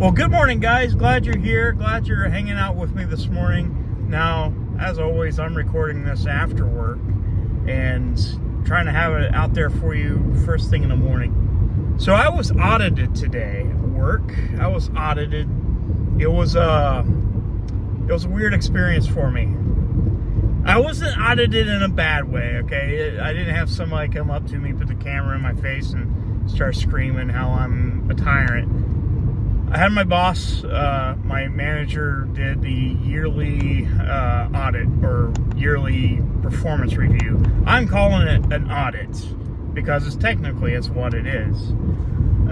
Well, good morning, guys. Glad you're here. Glad you're hanging out with me this morning. Now, as always, I'm recording this after work and trying to have it out there for you first thing in the morning. So I was audited today at work. I was audited. It was a weird experience for me. I wasn't audited in a bad way, okay? I didn't have somebody come up to me, put the camera in my face, and start screaming how I'm a tyrant. I had my boss, my manager, did the yearly audit or yearly performance review. I'm calling it an audit because it's what it is.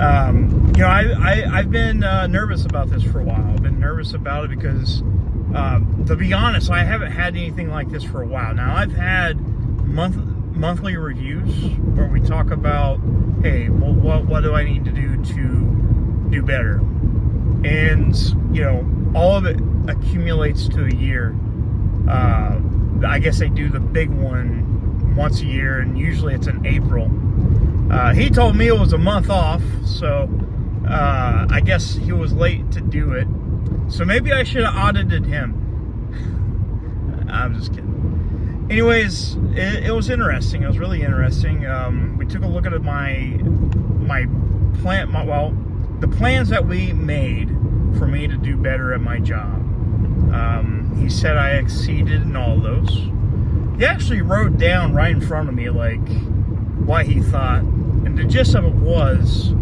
I've been nervous about this for a while. I've been nervous about it because, to be honest, I haven't had anything like this for a while. Now, I've had monthly reviews where we talk about, hey, well, what do I need to do better? And, all of it accumulates to a year. I guess they do the big one once a year, and usually it's in April. He told me it was a month off, so I guess he was late to do it. So maybe I should have audited him. I'm just kidding. Anyways, it was interesting. It was really interesting. We took a look at my plan. The plans that we made for me to do better at my job. He said I exceeded in all those. He actually wrote down right in front of me what he thought, and the gist of it was,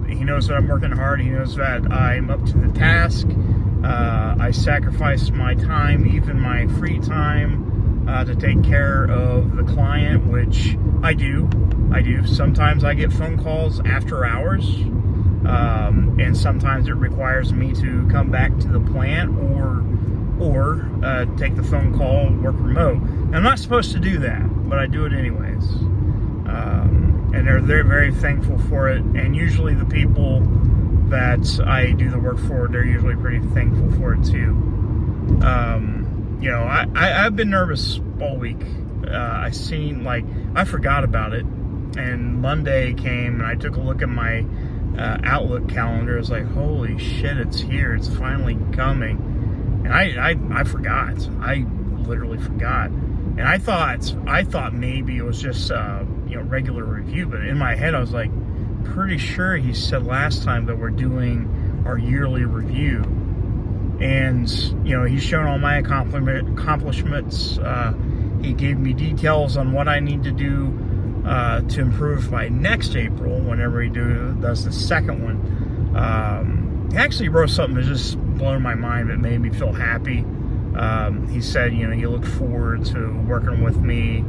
he knows that I'm working hard. He knows that I'm up to the task. I sacrifice my time, even my free time, to take care of the client, which I do. Sometimes I get phone calls after hours, and sometimes it requires me to come back to the plant or take the phone call, work remote. And I'm not supposed to do that, but I do it anyways. And they're very thankful for it. And usually the people that I do the work for, they're usually pretty thankful for it too. I've been nervous all week. I forgot about it. And Monday came, and I took a look at my Outlook calendar. It's like, holy shit, it's here. It's finally coming. And I forgot. I literally forgot. And I thought maybe it was just regular review. But in my head, I was like, pretty sure he said last time that we're doing our yearly review. And he's shown all my accomplishments. He gave me details on what I need to do to improve by next April, whenever he does the second one. He actually wrote something that just blew my mind, that made me feel happy. He said, he looked forward to working with me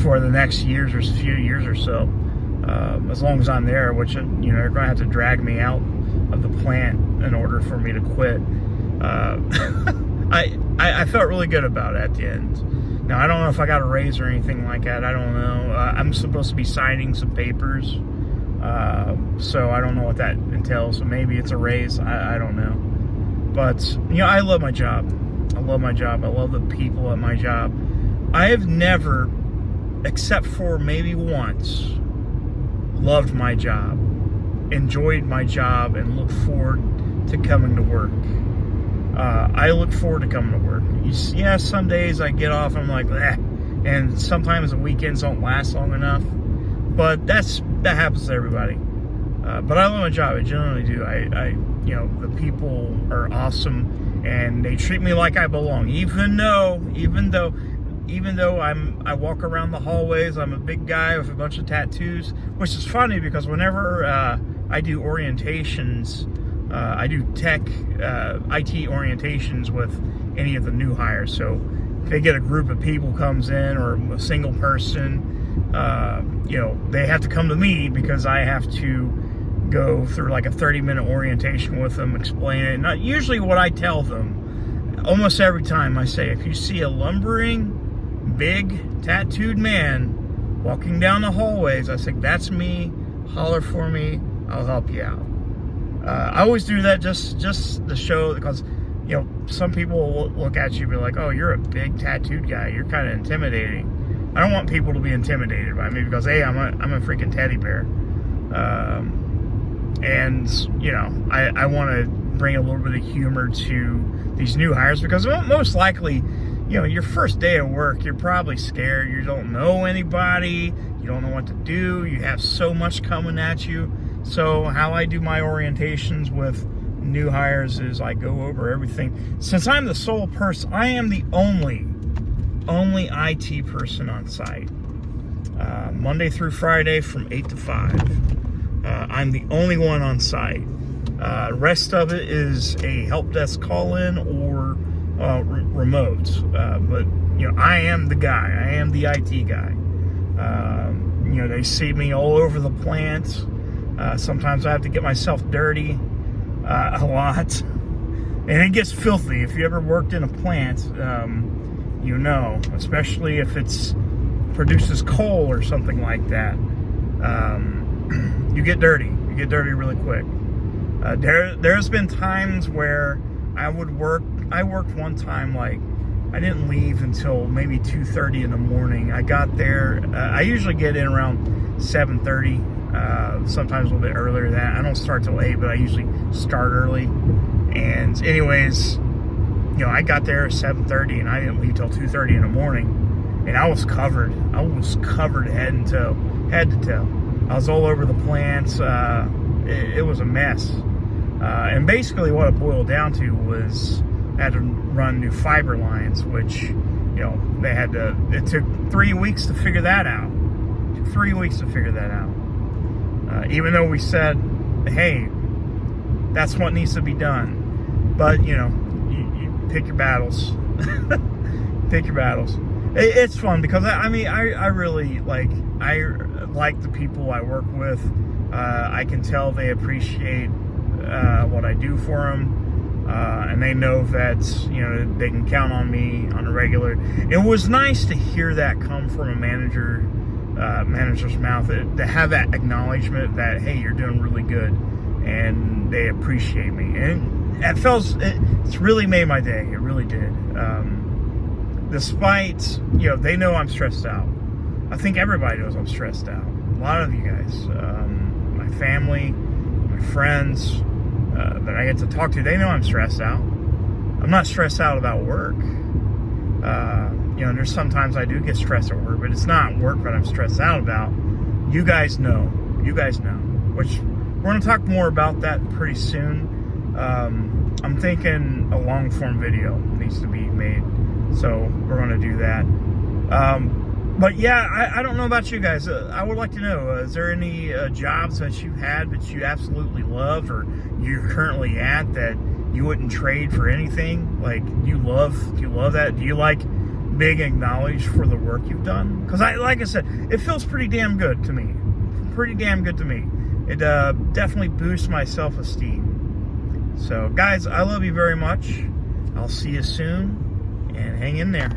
for the next few years or so, as long as I'm there, which, they're going to have to drag me out of the plant in order for me to quit. I felt really good about it at the end. Now, I don't know if I got a raise or anything like that. I don't know. I'm supposed to be signing some papers, so I don't know what that entails. So maybe it's a raise. I don't know. But, I love my job. I love my job. I love the people at my job. I have never, except for maybe once, loved my job, enjoyed my job, and looked forward to coming to work. I look forward to coming to work. Some days I get off and I'm like, and sometimes the weekends don't last long enough, but that happens to everybody. But I love my job. I genuinely do. The people are awesome, and they treat me like I belong. Even though I walk around the hallways, I'm a big guy with a bunch of tattoos, which is funny because whenever I do orientations, I do tech, IT orientations with any of the new hires. So if they get a group of people comes in, or a single person, they have to come to me because I have to go through like a 30-minute orientation with them, explain it. And usually what I tell them, almost every time, I say, if you see a lumbering, big, tattooed man walking down the hallways, I say, that's me, holler for me, I'll help you out. I always do that just to show, because some people will look at you and be like, oh, you're a big tattooed guy, you're kind of intimidating. I don't want people to be intimidated by me because, hey, I'm a freaking teddy bear. And, you know, I want to bring a little bit of humor to these new hires because most likely, you know, your first day of work, you're probably scared. You don't know anybody. You don't know what to do. You have so much coming at you. So how I do my orientations with new hires is I go over everything. Since I'm the sole person, I am the only IT person on site. Monday through Friday from 8 to 5. I'm the only one on site. Rest of it is a help desk call-in or remote. But, you know, I am the guy. I am the IT guy. You know, they see me all over the plant. Sometimes I have to get myself dirty a lot. And it gets filthy. If you ever worked in a plant, you know, especially if it's produces coal or something like that. You get dirty. You get dirty really quick. There's been times where I worked one time, like, I didn't leave until maybe 2:30 in the morning. I got there, I usually get in around 7:30, sometimes a little bit earlier than that. I don't start till 8, but I usually start early. And anyways, you know, I got there at 7:30 and I didn't leave till 2:30 in the morning. And I was covered. I was covered head to toe. I was all over the plants. It was a mess. And basically what it boiled down to was I had to run new fiber lines, which, you know, it took 3 weeks to figure that out. It took 3 weeks to figure that out. Even though we said, hey, that's what needs to be done. But, you know, you pick your battles. Pick your battles. It's fun because, I mean, I really like the people I work with. I can tell they appreciate what I do for them, and they know that, you know, they can count on me on a regular. It was nice to hear that come from a manager's mouth, to have that acknowledgement that, hey, you're doing really good, and they appreciate me. And it's really made my day. It really did. Despite, you know, they know I'm stressed out. I think everybody knows I'm stressed out. A lot of you guys, my family, my friends that I get to talk to, they know I'm stressed out. I'm not stressed out about work. You know, there's sometimes I do get stressed at work, but it's not work that I'm stressed out about. You guys know. You guys know. Which we're going to talk more about that pretty soon. I'm thinking a long form video needs to be made. So we're going to do that. But yeah, I don't know about you guys. I would like to know, is there any jobs that you had that you absolutely loved or you're currently at that you wouldn't trade for anything? Like, do you love that? Do you like being acknowledged for the work you've done? Because like I said, it feels pretty damn good to me. Pretty damn good to me. It definitely boosts my self-esteem. So guys, I love you very much. I'll see you soon. And hang in there.